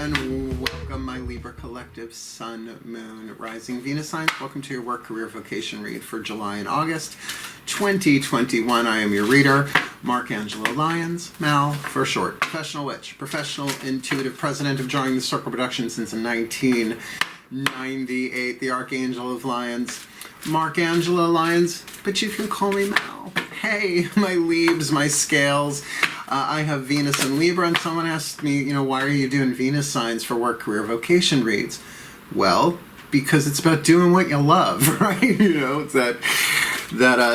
everyone. Welcome, my Libra Collective Sun, Moon, Rising, Venus signs. Welcome to your work, career, vocation read for July and August 2021. I am your reader, Angelo, Lyons, Mal for short. Professional witch, professional intuitive, president of DrawingTheCircle production since 1998, the Archangel of Lyons, Angelo Lyons, but you can call me Mal. Hey, my Libs, my scales. I have Venus and Libra, and someone asked me, why are you doing Venus signs for work, career, vocation reads? Well, because it's about doing what you love, right? It's that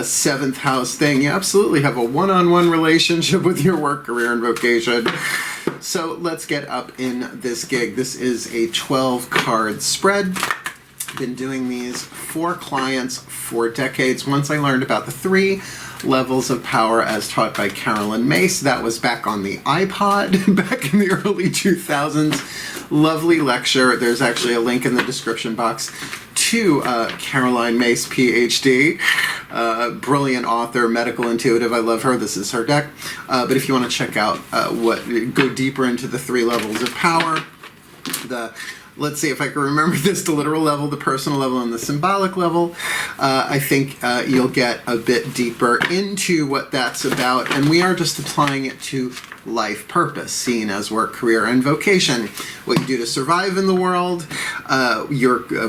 seventh house thing. You absolutely have a one-on-one relationship with your work, career, and vocation. So let's get up in this gig. This is a 12-card spread. Been doing these for clients for decades. Once I learned about the 3 levels of power as taught by Myss, that was back on the iPod back in the early 2000s. Lovely lecture. There's actually a link in the description box to Myss, PhD, brilliant author, medical intuitive. I love her. This is her deck. But if you want to check out go deeper into the 3 levels of power, let's see if I can remember this, the literal level, the personal level, and the symbolic level. I think you'll get a bit deeper into what that's about, and we are just applying it to life purpose, seen as work, career, and vocation. What you do to survive in the world,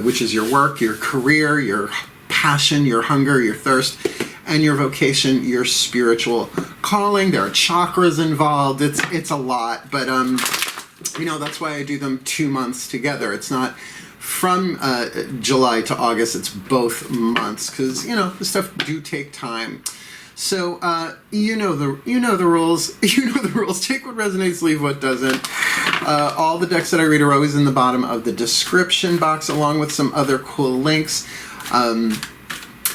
which is your work, your career, your passion, your hunger, your thirst, and your vocation, your spiritual calling. There are chakras involved. It's a lot, but that's why I do them 2 months together. It's not from July to August, it's both months, because the stuff do take time. So you know the rules. You know the rules. Take what resonates, leave what doesn't. All the decks that I read are always in the bottom of the description box, along with some other cool links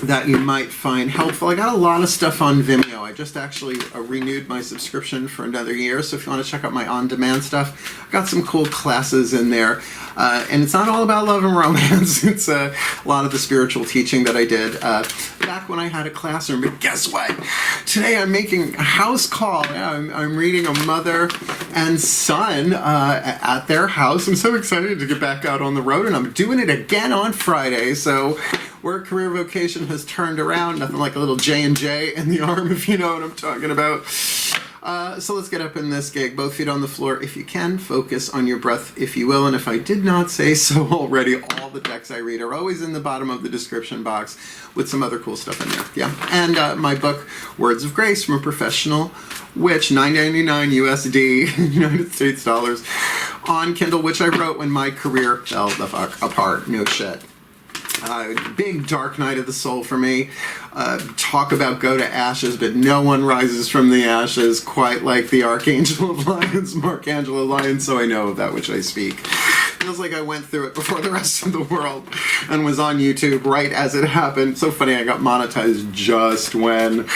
that you might find helpful. I got a lot of stuff on Vimeo. I just actually renewed my subscription for another year, so if you want to check out my on-demand stuff, I've got some cool classes in there. And it's not all about love and romance. It's a lot of the spiritual teaching that I did back when I had a classroom. But guess what? Today I'm making a house call. Yeah, I'm reading a mother and son at their house. I'm so excited to get back out on the road, and I'm doing it again on Friday. So work, career, vocation has turned around. Nothing like a little J&J in the arm, if you know what I'm talking about. So let's get up in this gig. Both feet on the floor if you can. Focus on your breath if you will. And if I did not say so already, all the decks I read are always in the bottom of the description box with some other cool stuff in there. Yeah. And my book, Words of Grace from a Professional Witch, $9.99 USD, United States dollars, on Kindle, which I wrote when my career fell the fuck apart. No shit. Big dark night of the soul for me. Talk about go to ashes, but no one rises from the ashes quite like the Archangel of Lyons, Angelo Lyons, so I know of that which I speak. Feels like I went through it before the rest of the world and was on YouTube right as it happened. So funny, I got monetized just when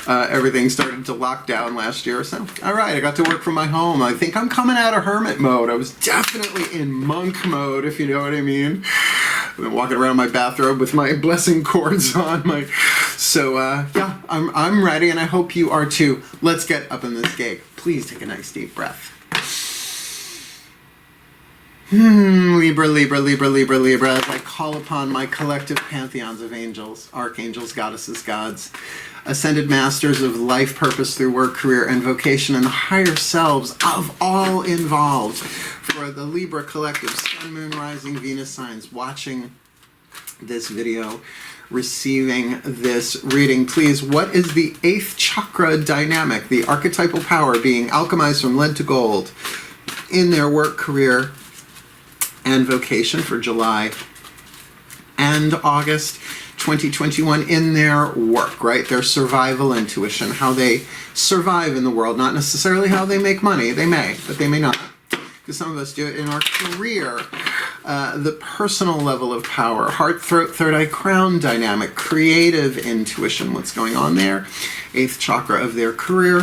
everything started to lock down last year. So, all right, I got to work from my home. I think I'm coming out of hermit mode. I was definitely in monk mode, if you know what I mean. I've been walking around my bathrobe with my blessing cords on. Yeah, I'm ready, and I hope you are too. Let's get up in this gig. Please take a nice deep breath. Libra, Libra, Libra, Libra, Libra, as I call upon my collective pantheons of angels, archangels, goddesses, gods, ascended masters of life purpose through work, career, and vocation, and the higher selves of all involved, for the Libra collective, Sun, Moon, Rising, Venus signs, watching this video, receiving this reading. Please, what is the 8th chakra dynamic, the archetypal power being alchemized from lead to gold in their work, career, and vocation for July and August 2021 in their work, right? Their survival intuition, how they survive in the world, not necessarily how they make money. They may, but they may not, because some of us do it in our career. The personal level of power, heart, throat, third eye, crown dynamic, creative intuition, what's going on there, 8th chakra of their career,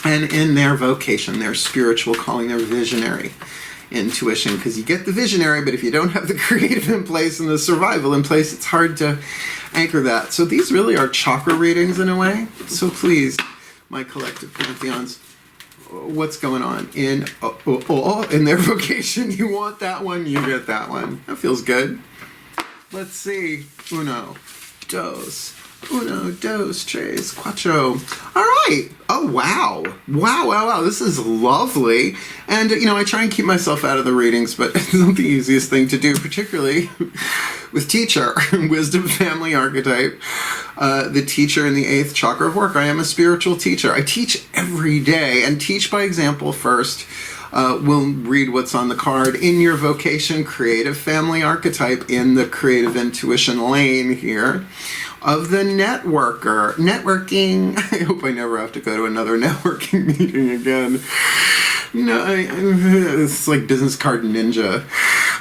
and in their vocation, their spiritual calling, their visionary intuition, because you get the visionary, but if you don't have the creative in place and the survival in place, it's hard to anchor that. So these really are chakra readings in a way. So please, my collective pantheons, what's going on in their vocation. You want that one, you get that one. That feels good. Let's see. Uno, dos, tres, cuatro. All right. Oh, wow. Wow. This is lovely. And, I try and keep myself out of the readings, but it's not the easiest thing to do, particularly with teacher, wisdom, family, archetype, the teacher in the 8th chakra of work. I am a spiritual teacher. I teach every day, and teach by example first. We'll read what's on the card. In your vocation, creative family archetype in the creative intuition lane here of the networker. Networking. I hope I never have to go to another networking meeting again. No, it's like business card ninja.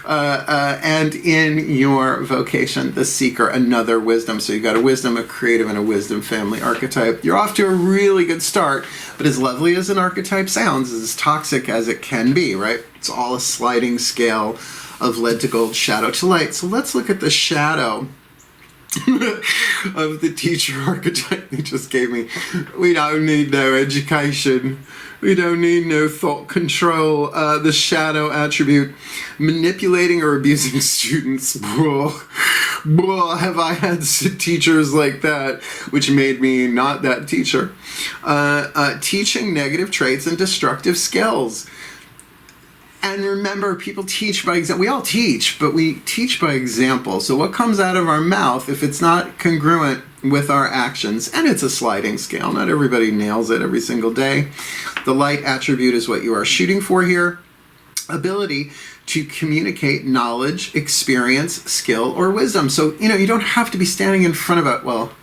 And in your vocation, the seeker, another wisdom. So you've got a wisdom, a creative, and a wisdom family archetype. You're off to a really good start, but as lovely as an archetype sounds, as toxic as it can be, right? It's all a sliding scale of lead to gold, shadow to light. So let's look at the shadow of the teacher archetype they just gave me. We don't need no education. We don't need no thought control. The shadow attribute, manipulating or abusing students. Have I had teachers like that, which made me not that teacher. Teaching negative traits and destructive skills. And remember, people teach by example. We all teach, but we teach by example. So what comes out of our mouth, if it's not congruent with our actions, and it's a sliding scale, not everybody nails it every single day. The light attribute is what you are shooting for here. Ability to communicate knowledge, experience, skill, or wisdom. So, you don't have to be standing in front of it. Well,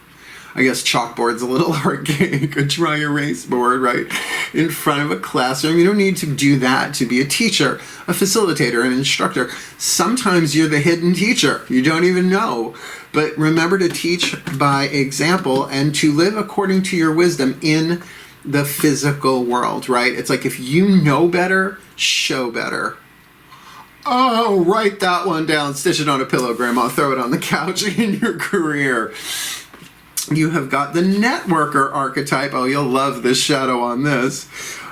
I guess chalkboard's a little archaic, a dry erase board, right? In front of a classroom. You don't need to do that to be a teacher, a facilitator, an instructor. Sometimes you're the hidden teacher. You don't even know. But remember to teach by example and to live according to your wisdom in the physical world, right? It's like if you know better, show better. Oh, write that one down. Stitch it on a pillow, Grandma. Throw it on the couch in your career. You have got the networker archetype. Oh, you'll love this shadow on this.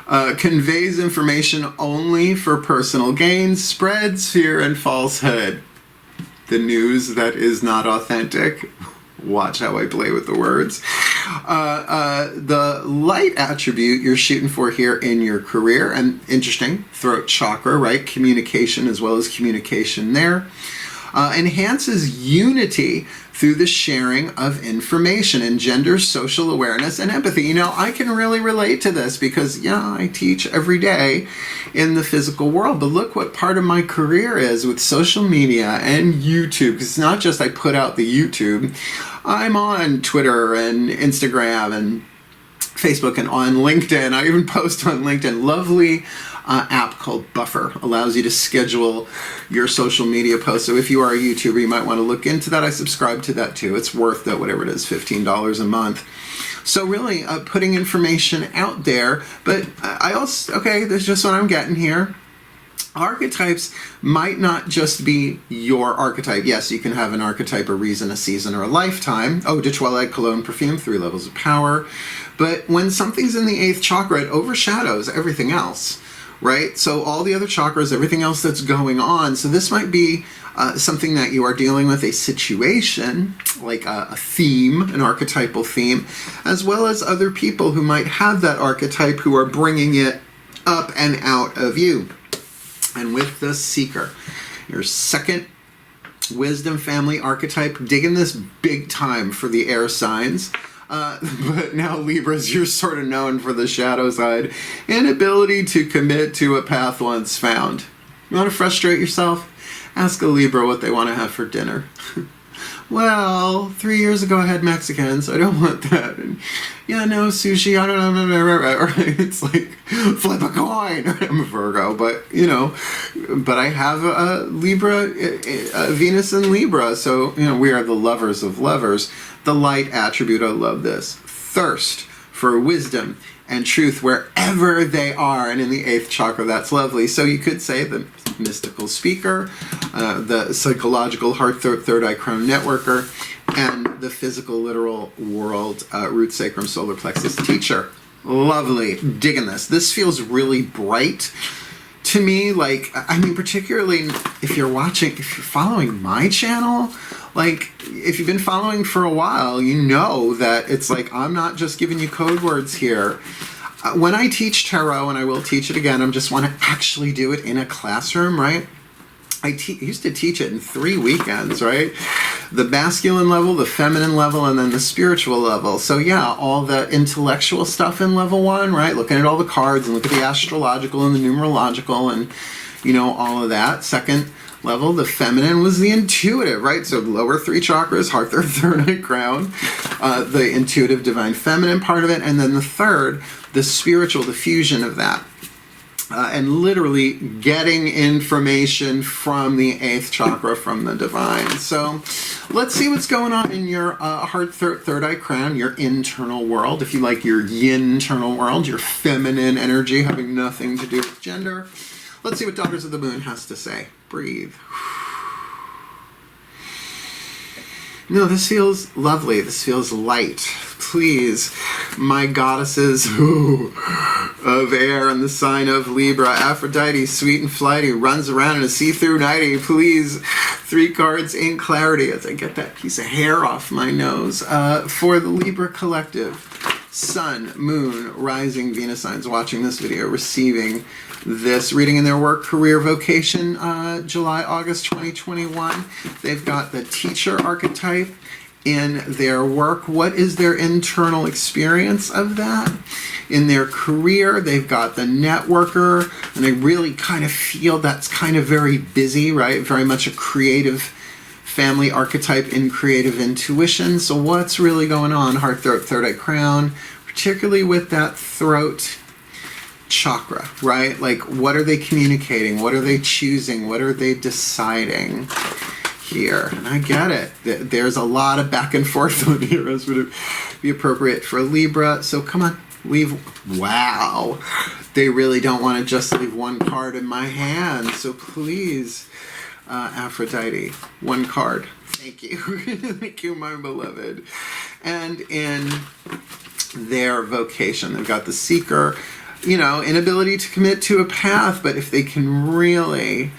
Conveys information only for personal gain, spreads fear and falsehood. The news that is not authentic. Watch how I play with the words. The light attribute you're shooting for here in your career, and interesting, throat chakra, right? Communication as well as communication there. Enhances unity through the sharing of information, engenders social awareness and empathy. I can really relate to this because, I teach every day in the physical world. But look what part of my career is with social media and YouTube. Because it's not just I put out the YouTube. I'm on Twitter and Instagram and Facebook and on LinkedIn. I even post on LinkedIn. Lovely app called Buffer allows you to schedule your social media posts. So if you are a YouTuber, you might want to look into that. I subscribe to that too. It's worth that, whatever it is, $15 a month. So really putting information out there. But I also, there's just what I'm getting here. Archetypes might not just be your archetype. Yes, you can have an archetype, a reason, a season, or a lifetime. Oh, de Toilette, cologne, perfume, 3 levels of power. But when something's in the 8th chakra, it overshadows everything else, right? So all the other chakras, everything else that's going on. So this might be something that you are dealing with, a situation, like a theme, an archetypal theme, as well as other people who might have that archetype who are bringing it up and out of you. And with the seeker, your second wisdom family archetype, digging this big time for the air signs. But now Libras, you're sort of known for the shadow side. Inability to commit to a path once found. You want to frustrate yourself? Ask a Libra what they want to have for dinner. Well, 3 years ago I had Mexican, so I don't want that. And, no, sushi, I don't know. It's like, flip a coin. I'm a Virgo, but, but I have a Libra, Venus in Libra. So, we are the lovers of lovers. The light attribute, I love this. Thirst for wisdom and truth wherever they are. And in the 8th chakra, that's lovely. So you could say the mystical speaker, the psychological heart, third eye crown networker, and the physical literal world root sacrum solar plexus teacher. Lovely. Digging this. This feels really bright to me. Like, I mean, particularly if you're following my channel, like, if you've been following for a while, you know that it's like, I'm not just giving you code words here. When I teach tarot, and I will teach it again, I just want to actually do it in a classroom, right? I used to teach it in 3 weekends, right? The masculine level, the feminine level, and then the spiritual level. So yeah, all the intellectual stuff in level 1, right? Looking at all the cards and look at the astrological and the numerological and, you know, all of that. Second level, the feminine was the intuitive, right? So lower 3 chakras, heart, third eye, crown, the intuitive divine feminine part of it. And then the third, the spiritual, the fusion of that. And literally getting information from the 8th chakra, from the divine. So let's see what's going on in your heart, third eye, crown, your internal world. If you like your yin internal world, your feminine energy having nothing to do with gender. Let's see what Daughters of the Moon has to say. Breathe. No, this feels lovely. This feels light. Please, my goddesses of air and the sign of Libra, Aphrodite, sweet and flighty, runs around in a see-through nightie. Please, 3 cards in clarity as I get that piece of hair off my nose. For the Libra collective, Sun, Moon, Rising, Venus signs watching this video, receiving this reading in their work, career, vocation, July, August 2021. They've got the teacher archetype in their work. What is their internal experience of that? In their career, they've got the networker, and they really kind of feel that's kind of very busy, right? Very much a creative family archetype in creative intuition. So what's really going on? Heart, third eye, crown, particularly with that throat chakra, right? Like, what are they communicating? What are they choosing? What are they deciding here? And I get it. There's a lot of back and forth on here, as would be appropriate for Libra. So come on, leave. Wow. They really don't want to just leave 1 card in my hand. So please, Aphrodite, 1 card. Thank you. Thank you, my beloved. And in their vocation, they've got the seeker, you know, inability to commit to a path, but if they can really,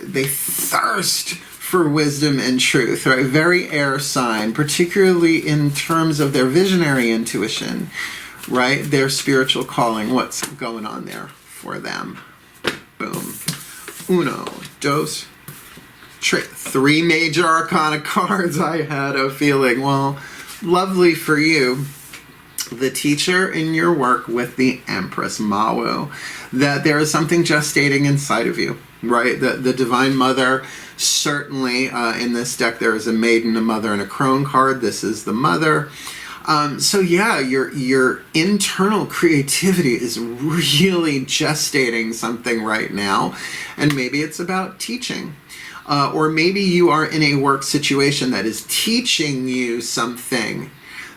they thirst for wisdom and truth, right? Very air sign, particularly in terms of their visionary intuition, right? Their spiritual calling, what's going on there for them. Boom. Uno, dos, tres. 3 major arcana cards. I had a feeling. Well, lovely for you. The teacher in your work with the Empress, Mawu, that there is something gestating inside of you, right? The Divine Mother, certainly in this deck there is a maiden, a mother, and a crone card. This is the mother. So yeah, your internal creativity is really gestating something right now, and maybe it's about teaching. Or maybe you are in a work situation that is teaching you something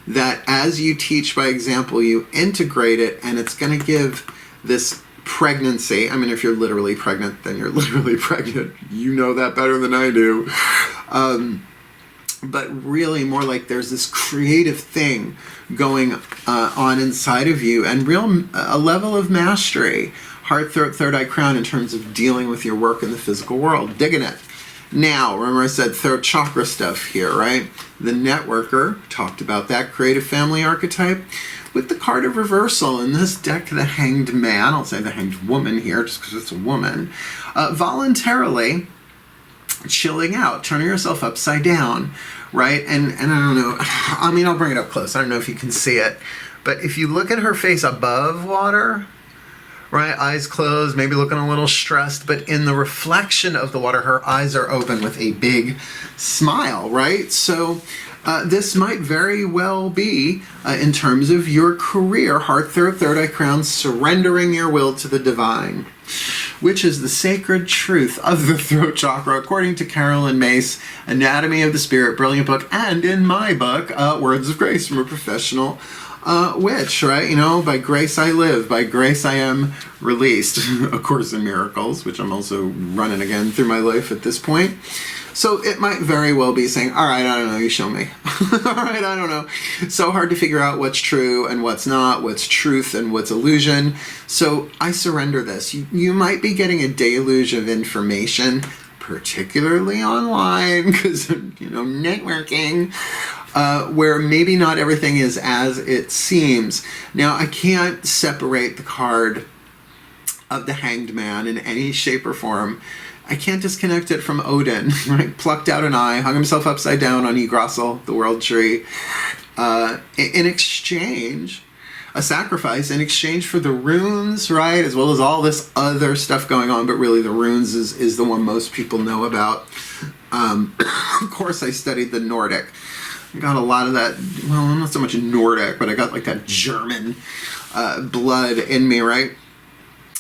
that as you teach by example, you integrate it, and it's going to give this pregnancy. I mean, if you're literally pregnant, then you're literally pregnant. You know that better than I do. But really more like there's this creative thing going on inside of you, and a level of mastery, heart, third eye, crown, in terms of dealing with your work in the physical world. Digging it. Now, remember I said third chakra stuff here, right? The networker, talked about that creative family archetype. With the card of reversal in this deck, the Hanged Man, I'll say the Hanged Woman here just because it's a woman, voluntarily chilling out, turning yourself upside down, right? And I don't know, I mean, I'll bring it up close. I don't know if you can see it, but if you look at her face above water, right, eyes closed, maybe looking a little stressed, but in the reflection of the water, her eyes are open with a big smile, right? So this might very well be, in terms of your career, heart, third eye, crown, surrendering your will to the divine, which is the sacred truth of the throat chakra, according to Carolyn Myss, Anatomy of the Spirit, brilliant book, and in my book, Words of Grace from a Professional witch, right? You know, by grace I live, by grace I am released. A Course in Miracles, which I'm also running again through my life at this point. So it might very well be saying, all right, I don't know, you show me. All right, I don't know. So hard to figure out what's true and what's not, what's truth and what's illusion. So I surrender this. You might be getting a deluge of information, particularly online, because, you know, networking, where maybe not everything is as it seems. Now, I can't separate the card of the Hanged Man in any shape or form. I can't disconnect it from Odin, right? Plucked out an eye, hung himself upside down on Yggdrasil, the world tree, in exchange, a sacrifice in exchange for the runes, right? As well as all this other stuff going on, but really the runes is the one most people know about. Of course, I studied the Nordic. I got a lot of that, well, not so much Nordic, but I got like that German blood in me, right?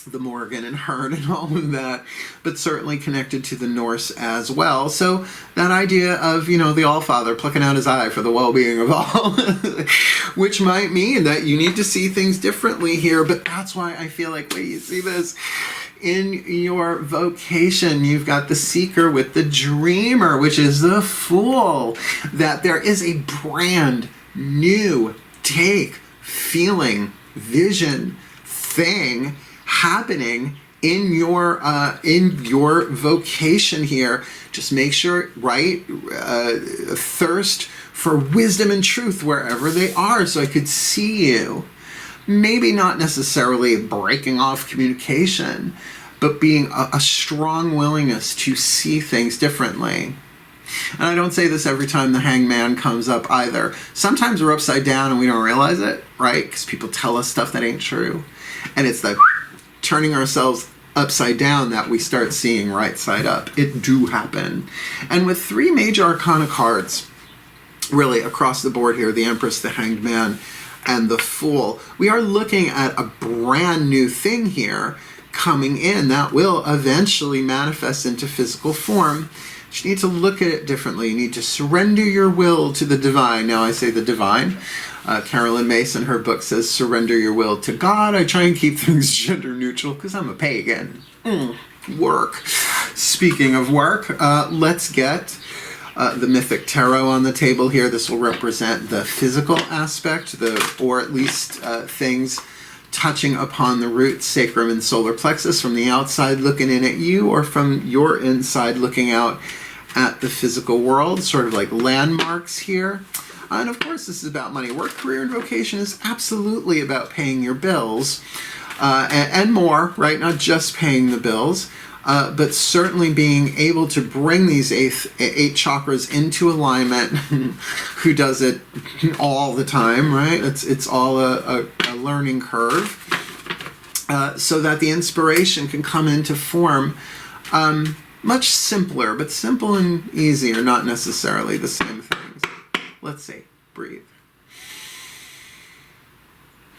The Morgan and Hearn and all of that, but certainly connected to the Norse as well. So that idea of, you know, the Allfather plucking out his eye for the well-being of all, which might mean that you need to see things differently here, but that's why I feel like, wait, you see this? In your vocation, you've got the seeker with the dreamer, which is the fool, that there is a brand new take, feeling, vision, thing happening in your vocation here. Just make sure, right, thirst for wisdom and truth wherever they are, so I could see you. Maybe not necessarily breaking off communication, but being a strong willingness to see things differently. And I don't say this every time the Hangman comes up either. Sometimes we're upside down and we don't realize it, right? Because people tell us stuff that ain't true. And it's the turning ourselves upside down that we start seeing right side up. It do happen. And with three major arcana cards, really across the board here, the Empress, the Hanged Man, and the Fool, we are looking at a brand new thing here coming in that will eventually manifest into physical form. You need to look at it differently. You need to surrender your will to the divine. Now I say the divine. Carolyn Myss in her book says, surrender your will to God. I try and keep things gender neutral because I'm a pagan. Work. Speaking of work, let's get the Mythic Tarot on the table here. This will represent the physical aspect, or at least things touching upon the root, sacrum, and solar plexus from the outside looking in at you, or from your inside looking out at the physical world, sort of like landmarks here. And of course, this is about money. Work, career, and vocation is absolutely about paying your bills and more, right? Not just paying the bills, but certainly being able to bring these eight chakras into alignment. Who does it all the time, right? It's all a learning curve, so that the inspiration can come into form. Much simpler, but simple and easy are not necessarily the same things. Let's see. Breathe.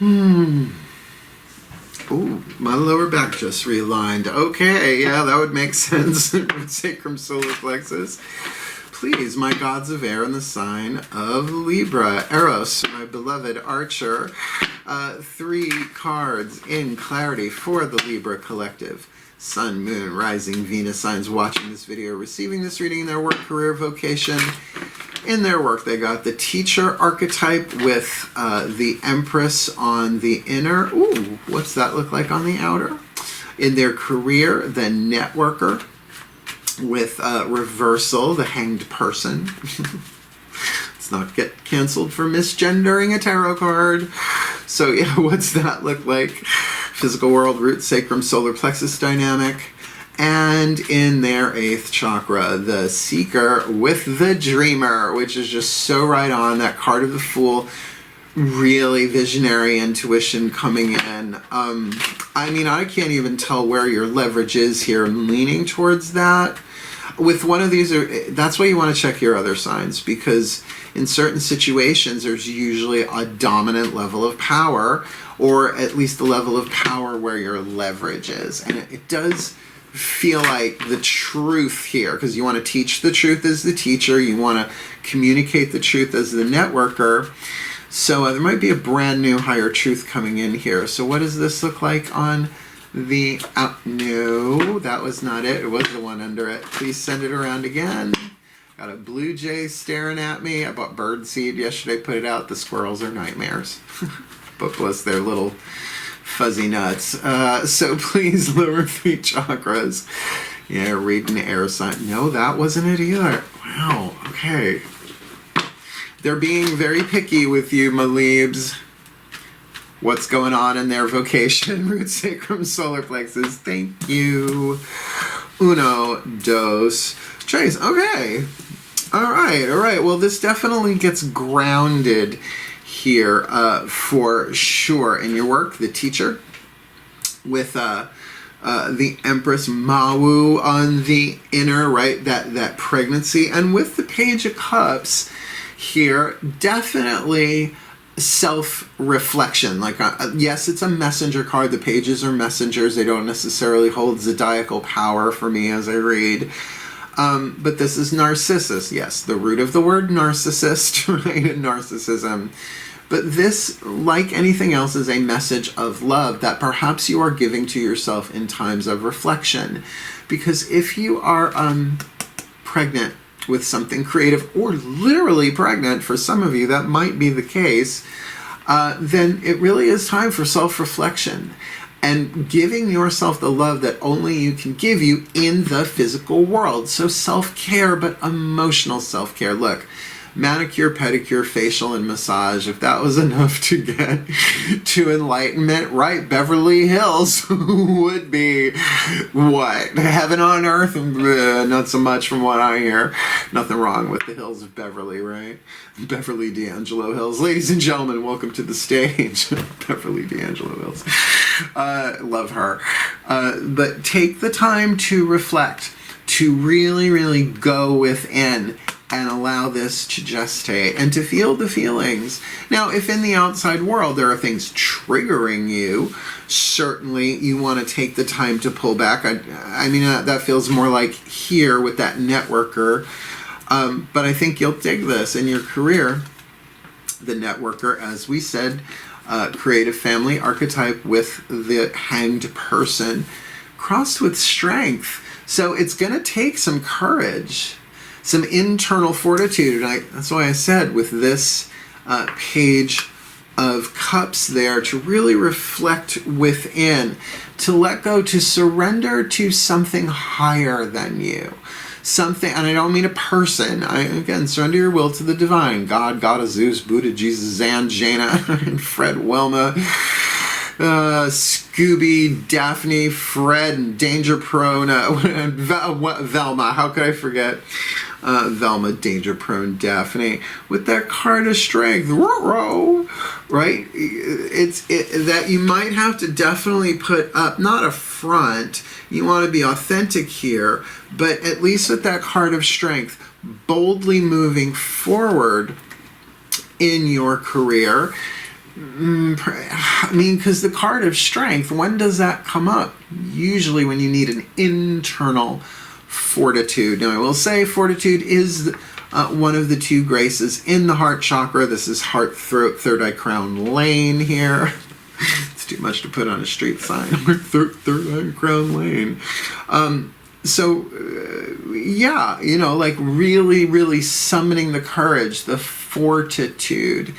Ooh, my lower back just realigned. Okay, yeah, that would make sense. Sacrum, solar plexus. Please, my gods of air in the sign of Libra. Eros, my beloved archer. 3 cards in clarity for the Libra collective. Sun, Moon, Rising, Venus signs watching this video, receiving this reading in their work, career, vocation. In their work, they got the teacher archetype with the Empress on the inner. Ooh, what's that look like on the outer? In their career, the networker with reversal, the hanged person. Let's not get canceled for misgendering a tarot card. So yeah, what's that look like? Physical world, root, sacrum, solar plexus dynamic. And in their 8th chakra, the seeker with the dreamer, which is just so right on. That card of the Fool, really visionary intuition coming in. I mean, I can't even tell where your leverage is here. I'm leaning towards that. With one of these, that's why you want to check your other signs, because in certain situations, there's usually a dominant level of power, or at least the level of power where your leverage is. And it does feel like the truth here, because you want to teach the truth as the teacher, you want to communicate the truth as the networker. So there might be a brand new higher truth coming in here. So what does this look like on the... no, that was not it. It was the one under it. Please send it around again. Got a blue jay staring at me. I bought birdseed yesterday, put it out. The squirrels are nightmares. But bless their little fuzzy nuts. So please, lower 3 chakras. Yeah, reading air sign. No, that wasn't it either. Wow, okay. They're being very picky with you, my Libs. What's going on in their vocation? Root, sacrum, solar plexus. Thank you. Uno, dos, tres. Okay. All right. Well, this definitely gets grounded here for sure in your work. The teacher with the Empress Mawu on the inner, right? That pregnancy. And with the Page of Cups here, definitely self-reflection. Like, yes, it's a messenger card. The pages are messengers. They don't necessarily hold zodiacal power for me as I read. But this is Narcissus. Yes, the root of the word narcissist, right? Narcissism. But this, like anything else, is a message of love that perhaps you are giving to yourself in times of reflection. Because if you are pregnant with something creative, or literally pregnant, for some of you that might be the case, then it really is time for self-reflection and giving yourself the love that only you can give you in the physical world. So self-care, but emotional self-care. Look, manicure, pedicure, facial, and massage, if that was enough to get to enlightenment, right? Beverly Hills would be, what? Heaven on earth? Not so much from what I hear. Nothing wrong with the hills of Beverly, right? Beverly D'Angelo Hills. Ladies and gentlemen, welcome to the stage. Beverly D'Angelo Hills. Love her. But take the time to reflect, to really, really go within and allow this to gestate and to feel the feelings. Now, if in the outside world there are things triggering you, certainly you want to take the time to pull back. I mean, that feels more like here with that networker. But I think you'll dig this in your career. The networker, as we said, creative family archetype with the hanged person, crossed with strength. So it's going to take some courage, some internal fortitude. And that's why I said with this Page of Cups there, to really reflect within, to let go, to surrender to something higher than you. Something, and I don't mean a person. Again, surrender your will to the divine. God, Goddess, Zeus, Buddha, Jesus, Zan, Jaina, and Fred, Wilma, Scooby, Daphne, Fred, and Danger Prone, Velma. How could I forget Velma, Danger Prone, Daphne, with that card of strength, right? It's that you might have to definitely put up, not a front. You want to be authentic here, but at least with that card of strength, boldly moving forward in your career. I mean, because the card of strength, when does that come up? Usually when you need an internal fortitude. Now, I will say fortitude is one of the 2 graces in the heart chakra. This is heart, throat, third eye, crown lane here. It's too much to put on a street sign. Third eye, crown lane. Yeah, you know, like really, really summoning the courage, the fortitude.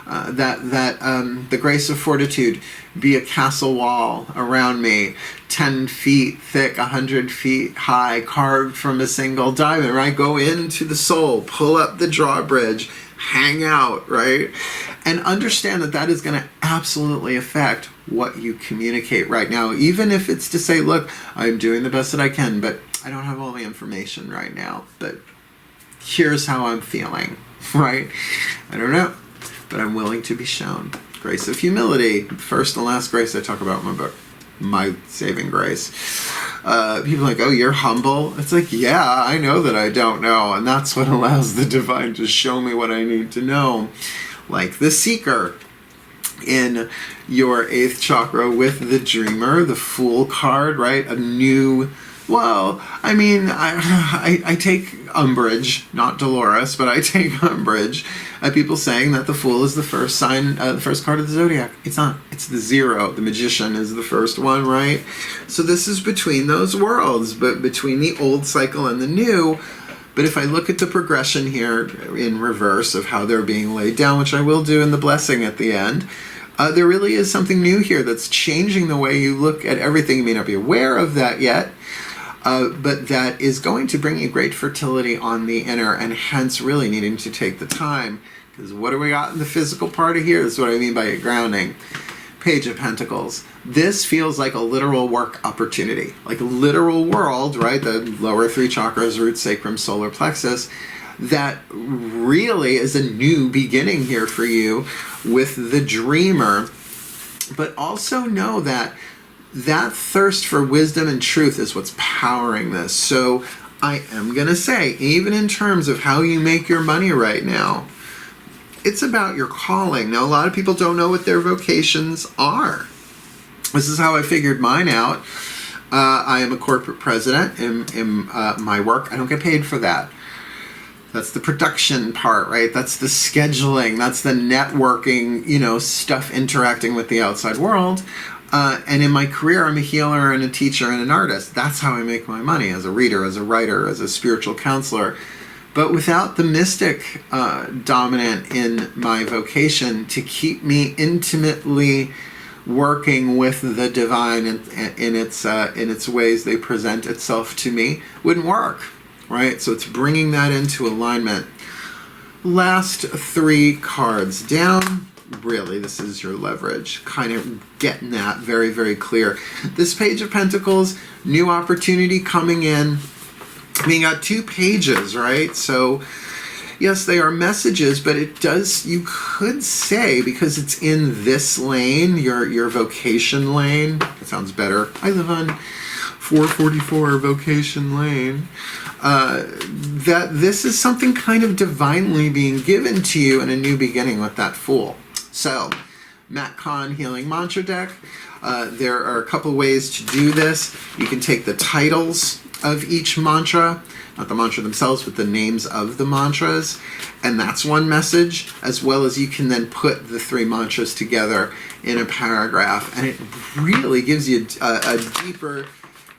The grace of fortitude, be a castle wall around me, 10 feet thick, 100 feet high, carved from a single diamond, right? Go into the soul, pull up the drawbridge, hang out, right? And understand that that is going to absolutely affect what you communicate right now, even if it's to say, look, I'm doing the best that I can, but I don't have all the information right now, but here's how I'm feeling, right? I don't know, but I'm willing to be shown. Grace of humility, first and last grace I talk about in my book, My Saving Grace. People are like, oh, you're humble? It's like, yeah, I know that I don't know, and that's what allows the divine to show me what I need to know. Like the seeker in your 8th chakra with the dreamer, the Fool card, right? A new Well, I mean, I take umbrage, not Dolores, but I take umbrage at people saying that the Fool is the first sign, the first card of the zodiac. It's not. It's the Zero. The Magician is the first one, right? So this is between those worlds, but between the old cycle and the new. But if I look at the progression here in reverse of how they're being laid down, which I will do in the blessing at the end, there really is something new here that's changing the way you look at everything. You may not be aware of that yet, but that is going to bring you great fertility on the inner, and hence really needing to take the time. Because what do we got in the physical part of here? This is what I mean by grounding. Page of Pentacles. This feels like a literal work opportunity, like a literal world, right? The lower three chakras, root, sacrum, solar plexus. That really is a new beginning here for you with the dreamer. But also know that that thirst for wisdom and truth is what's powering this. So I am going to say, even in terms of how you make your money right now, it's about your calling. Now, a lot of people don't know what their vocations are. This is how I figured mine out. I am a corporate president in my work. I don't get paid for that. That's the production part, right? That's the scheduling. That's the networking, you know, stuff interacting with the outside world. And in my career, I'm a healer and a teacher and an artist. That's how I make my money, as a reader, as a writer, as a spiritual counselor. But without the mystic dominant in my vocation to keep me intimately working with the divine in its ways they present itself to me, wouldn't work, right? So it's bringing that into alignment. Last three cards down. Really, this is your leverage. Kind of getting that very, very clear. This Page of Pentacles, new opportunity coming in. I mean, you got two pages, right? So, yes, they are messages, but it does, you could say, because it's in this lane, your vocation lane, that sounds better. I live on 444 Vocation Lane. That this is something kind of divinely being given to you in a new beginning with that Fool. So, Matt Kahn Healing Mantra Deck. There are a couple ways to do this. You can take the titles of each mantra, not the mantra themselves, but the names of the mantras, and that's one message, as well as you can then put the three mantras together in a paragraph, and it really gives you a deeper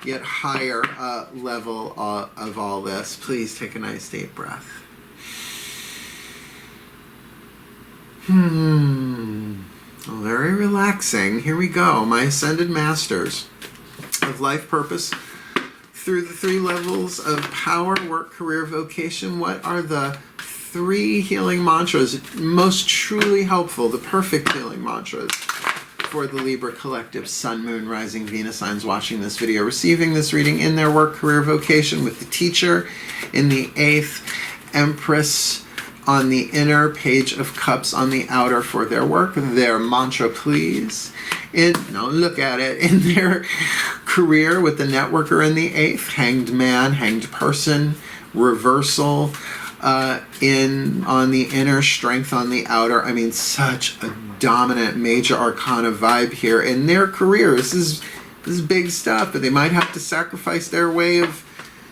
yet higher level of all this. Please take a nice deep breath. Well, very relaxing. Here we go. My Ascended Masters of Life Purpose through the three levels of power, work, career, vocation. What are the three healing mantras most truly helpful, the perfect healing mantras for the Libra collective, Sun, Moon, Rising, Venus signs watching this video, receiving this reading in their work, career, vocation, with the Teacher in the 8th, Empress on the inner, Page of Cups on the outer for their work, their mantra, please. Now look at it, in their career with the Networker in the 8th, Hanged Man, Hanged Person, Reversal on the inner, Strength on the outer. I mean, such a dominant major arcana vibe here in their career. This is big stuff, but they might have to sacrifice their way of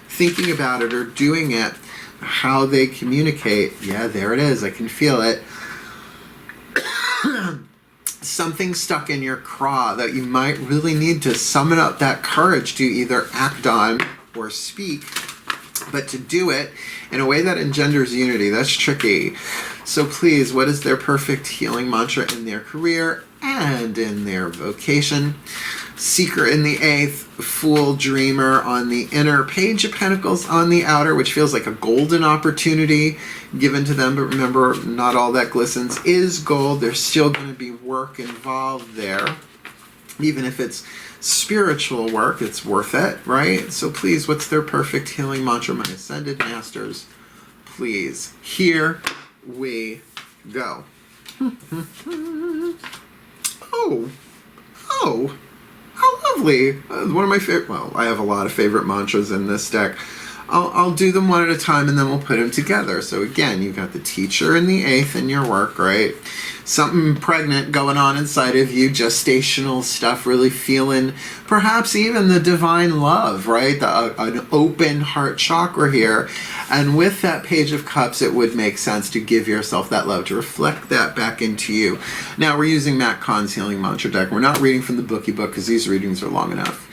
thinking about it or doing it. How they communicate. Yeah, there it is. I can feel it. Something stuck in your craw that you might really need to summon up that courage to either act on or speak, but to do it in a way that engenders unity. That's tricky. So please, what is their perfect healing mantra in their career and in their vocation? Seeker in the 8th, Fool, Dreamer on the inner, Page of Pentacles on the outer, which feels like a golden opportunity given to them. But remember, not all that glistens is gold. There's still going to be work involved there. Even if it's spiritual work, it's worth it, right? So please, what's their perfect healing mantra? My Ascended Masters, please. Here we go. Oh. How lovely. One of my favorite, well, I have a lot of favorite mantras in this deck. I'll do them one at a time and then we'll put them together. So again, you've got the teacher and the eighth in your work, right? Something pregnant going on inside of you, gestational stuff, really feeling perhaps even the divine love, right? An open heart chakra here. And with that Page of Cups, it would make sense to give yourself that love, to reflect that back into you. Now, we're using Matt Kahn's Healing Mantra deck. We're not reading from the bookie book because these readings are long enough.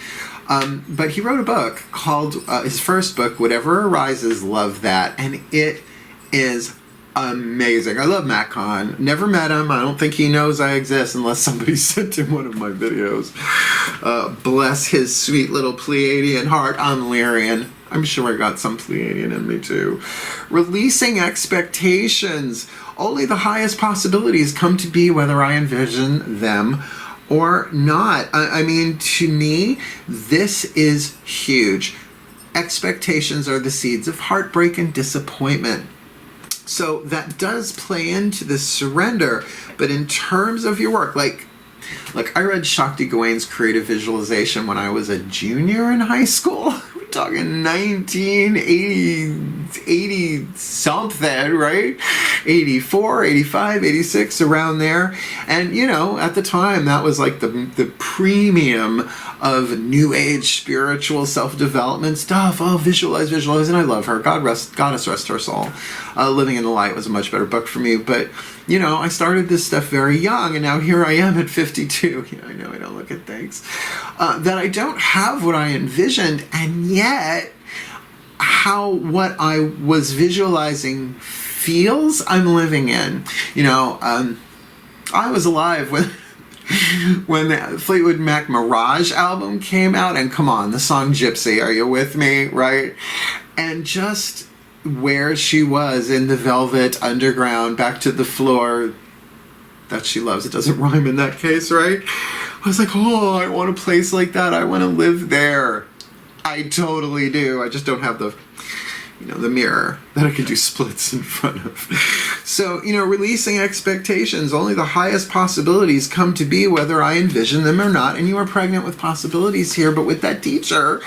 But he wrote a book called, his first book, Whatever Arises, Love That. And it is amazing. I love Matt Kahn. Never met him. I don't think he knows I exist unless somebody sent him one of my videos. Bless his sweet little Pleiadian heart. I'm Lyrian. I'm sure I got some Pleiadian in me too. Releasing expectations. Only the highest possibilities come to be whether I envision them or not. I mean, to me, this is huge. Expectations are the seeds of heartbreak and disappointment. So that does play into this surrender, but in terms of your work, like I read Shakti Gawain's Creative Visualization when I was a junior in high school. We're talking 1980 something, right? 84, 85, 86, around there. And, you know, at the time, that was like the premium of new age spiritual self-development stuff. Oh, visualize. And I love her. Goddess rest her soul. Living in the Light was a much better book for me. But, you know, I started this stuff very young, and now here I am at 52. Yeah, I know I don't look at things. That I don't have what I envisioned, and yet what I was visualizing feels I'm living in. You know, I was alive when the Fleetwood Mac Mirage album came out, and come on, the song Gypsy, are you with me, right? And just where she was in the velvet underground, back to the floor that she loves. It doesn't rhyme in that case, right? I was like, oh, I want a place like that. I want to live there. I totally do. I just don't have the, you know, the mirror that I can do splits in front of. So, you know, releasing expectations. Only the highest possibilities come to be whether I envision them or not. And you are pregnant with possibilities here. But with that teacher,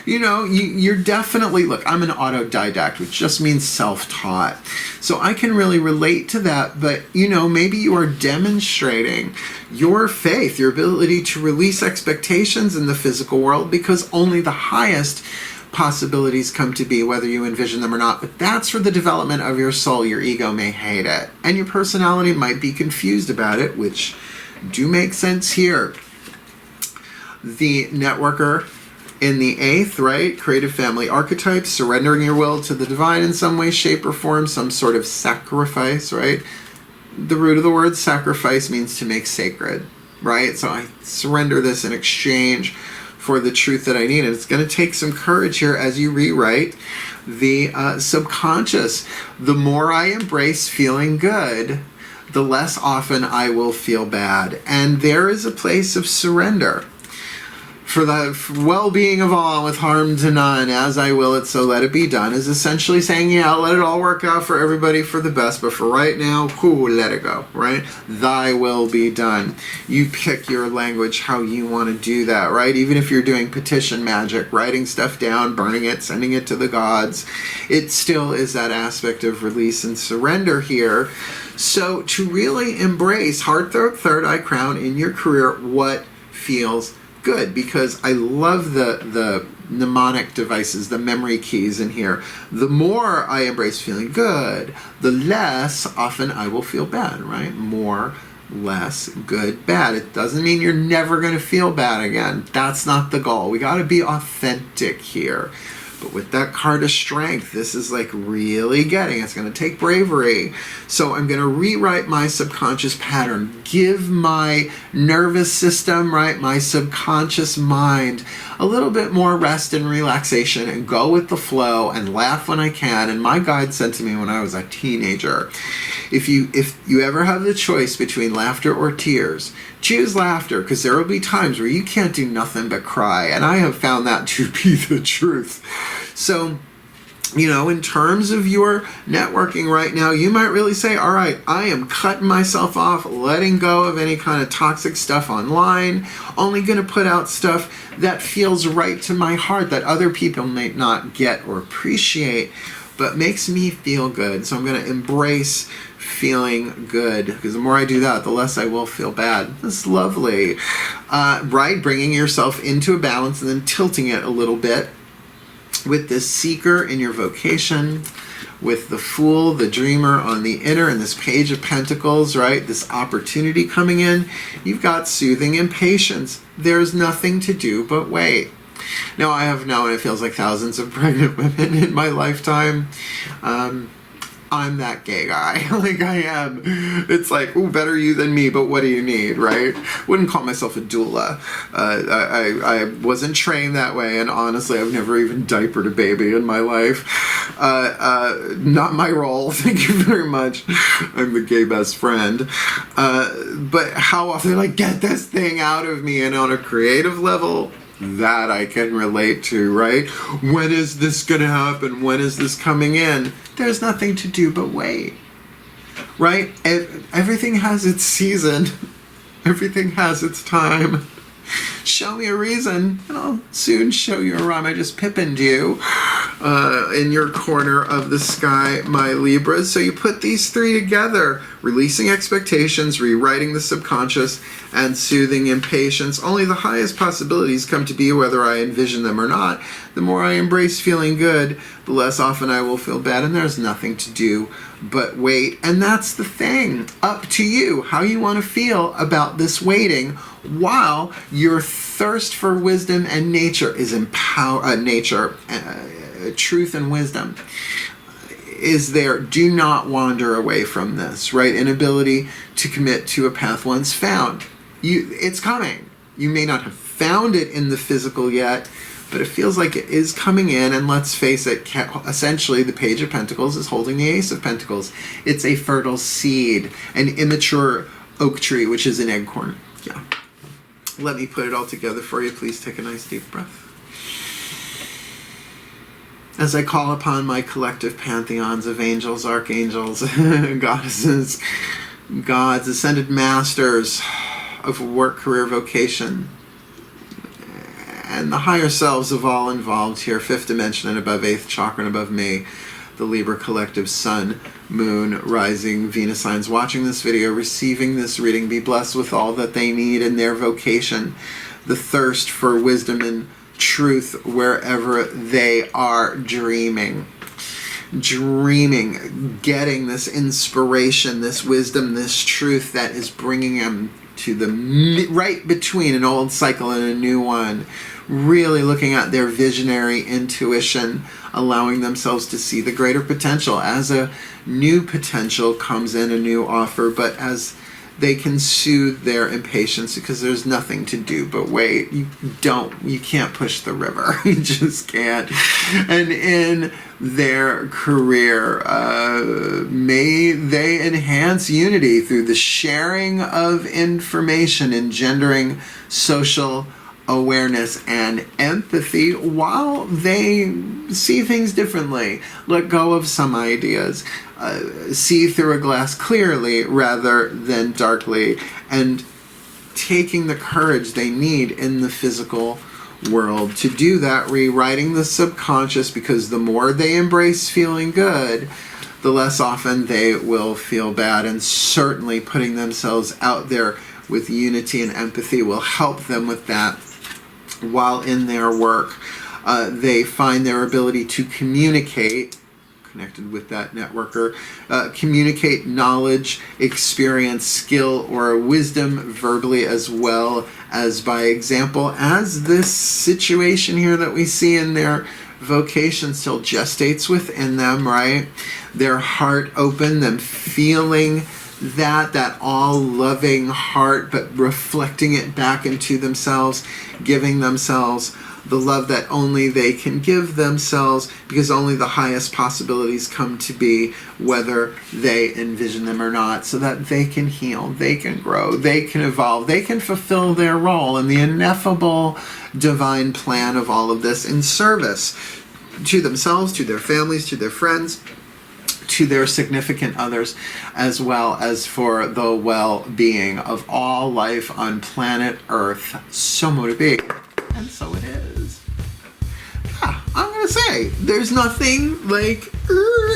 you know, you're definitely, look, I'm an autodidact, which just means self-taught. So I can really relate to that. But, you know, maybe you are demonstrating your faith, your ability to release expectations in the physical world, because only the highest possibilities come to be whether you envision them or not. But that's for the development of your soul. Your ego may hate it, and your personality might be confused about it, which do make sense here. The networker in the eighth, right? Creative family archetypes, surrendering your will to the divine in some way, shape, or form, some sort of sacrifice, right? The root of the word sacrifice means to make sacred, right? So I surrender this in exchange for the truth that I need. And it's going to take some courage here as you rewrite the subconscious. The more I embrace feeling good, the less often I will feel bad. And there is a place of surrender. For the well-being of all with harm to none, as I will it, so let it be done, is essentially saying, yeah, let it all work out for everybody for the best, but for right now, cool, let it go, right? Thy will be done. You pick your language how you want to do that, right? Even if you're doing petition magic, writing stuff down, burning it, sending it to the gods, it still is that aspect of release and surrender here. So to really embrace heart, throat, third eye, crown in your career, what feels good, because I love the mnemonic devices, the memory keys in here. The more I embrace feeling good, the less often I will feel bad, right? More, less, good, bad. It doesn't mean you're never going to feel bad again. That's not the goal. We got to be authentic here. But with that card of strength, this is like really getting, it's going to take bravery. So I'm going to rewrite my subconscious pattern, give my nervous system, right, my subconscious mind a little bit more rest and relaxation, and go with the flow and laugh when I can. And my guide said to me when I was a teenager, if you ever have the choice between laughter or tears, choose laughter, because there will be times where you can't do nothing but cry. And I have found that to be the truth. So You know, in terms of your networking right now, you might really say, all right, I am cutting myself off, letting go of any kind of toxic stuff online, only going to put out stuff that feels right to my heart, that other people may not get or appreciate, but makes me feel good. So I'm going to embrace feeling good, because the more I do that, the less I will feel bad. That's lovely. Right? Bringing yourself into a balance and then tilting it a little bit with this seeker in your vocation, with the fool, the dreamer on the inner, and this page of pentacles, right? This opportunity coming in. You've got soothing impatience. There's nothing to do but wait. Now, I have known, it feels like thousands of pregnant women in my lifetime. I'm that gay guy. Like, I am. It's like, ooh, better you than me, but what do you need, right? Wouldn't call myself a doula. I wasn't trained that way, and honestly, I've never even diapered a baby in my life. Not my role, thank you very much. I'm the gay best friend. But how often, like, get this thing out of me, and on a creative level, that I can relate to, right? When is this gonna happen? When is this coming in? There's nothing to do but wait, right? Everything has its season. Everything has its time. Show me a reason, and I'll soon show you a rhyme. I just pippined you in your corner of the sky, my Libras. So you put these three together: releasing expectations, rewriting the subconscious, and soothing impatience. Only the highest possibilities come to be, whether I envision them or not. The more I embrace feeling good, the less often I will feel bad, and there's nothing to do but wait. And that's the thing. Up to you how you want to feel about this waiting, while your thirst for wisdom and nature is truth and wisdom is there. Do not wander away from this, right? Inability to commit to a path once found. It's coming. You may not have found it in the physical yet, but it feels like it is coming in, and let's face it, essentially the Page of Pentacles is holding the Ace of Pentacles. It's a fertile seed, an immature oak tree, which is an acorn. Yeah. Let me put it all together for you. Please take a nice deep breath. As I call upon my collective pantheons of angels, archangels, goddesses, gods, ascended masters of work, career, vocation, and the higher selves of all involved here, 5th dimension and above, 8th chakra and above me, the Libra collective sun, moon, rising, Venus signs watching this video, receiving this reading, be blessed with all that they need in their vocation, the thirst for wisdom and truth wherever they are dreaming, getting this inspiration, this wisdom, this truth that is bringing them to the right between an old cycle and a new one, really looking at their visionary intuition, allowing themselves to see the greater potential as a new potential comes in, a new offer, but as they can soothe their impatience, because there's nothing to do but wait. You can't push the river. You just can't. And in their career, may they enhance unity through the sharing of information, engendering social awareness and empathy while they see things differently, let go of some ideas, see through a glass clearly rather than darkly, and taking the courage they need in the physical world. To do that, rewriting the subconscious, because the more they embrace feeling good, the less often they will feel bad, and certainly putting themselves out there with unity and empathy will help them with that. While in their work, they find their ability to communicate, connected with that networker, communicate knowledge, experience, skill, or wisdom verbally as well as by example, as this situation here that we see in their vocation still gestates within them, right? Their heart open, them feeling that all-loving heart, but reflecting it back into themselves, giving themselves the love that only they can give themselves, because only the highest possibilities come to be, whether they envision them or not, so that they can heal, they can grow, they can evolve, they can fulfill their role in the ineffable divine plan of all of this in service to themselves, to their families, to their friends, to their significant others, as well as for the well-being of all life on planet Earth. So mote it be, and so it is. Yeah, I'm gonna say, there's nothing like,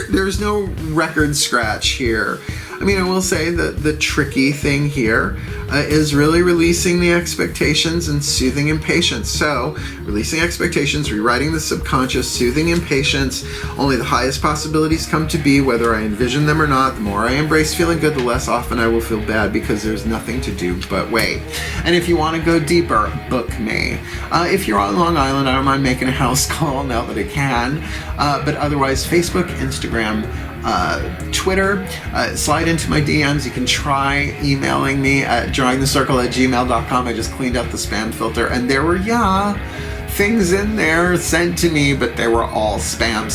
there's no record scratch here. I mean, I will say that the tricky thing here is really releasing the expectations and soothing impatience. So, releasing expectations, rewriting the subconscious, soothing impatience. Only the highest possibilities come to be, whether I envision them or not. The more I embrace feeling good, the less often I will feel bad, because there's nothing to do but wait. And if you want to go deeper, book me. If you're on Long Island, I don't mind making a house call now that I can. But otherwise, Facebook, Instagram, Twitter, slide into my DMs. You can try emailing me at drawingthecircle@gmail.com. I just cleaned up the spam filter, and there were, things in there sent to me, but they were all spam.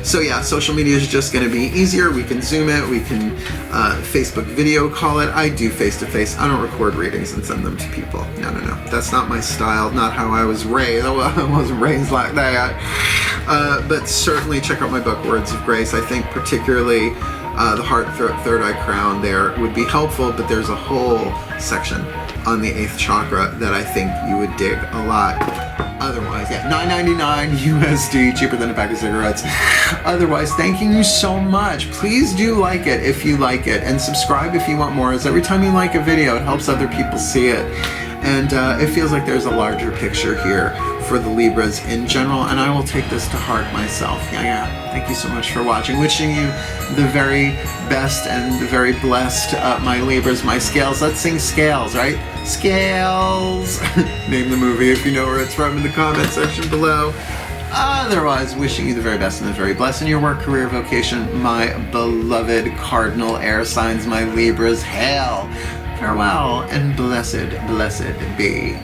So yeah, social media is just going to be easier. We can Zoom it, we can Facebook video call it. I do face-to-face. I don't record readings and send them to people. No. That's not my style, not how I was raised. I wasn't raised like that. But certainly check out my book, Words of Grace. I think particularly the heart, third eye crown there would be helpful, but there's a whole section on the 8th chakra that I think you would dig a lot. Otherwise, yeah, $9.99 USD, cheaper than a pack of cigarettes. Otherwise, thanking you so much. Please do like it if you like it, and subscribe if you want more, as every time you like a video, it helps other people see it. And it feels like there's a larger picture here for the Libras in general, and I will take this to heart myself. Yeah. Thank you so much for watching. Wishing you the very best and the very blessed, my Libras, my scales. Let's sing Scales, right? Scales! Name the movie if you know where it's from in the comment section below. Otherwise, wishing you the very best and the very blessed in your work, career, vocation, my beloved cardinal air signs, my Libras. Hail! Farewell, and blessed be.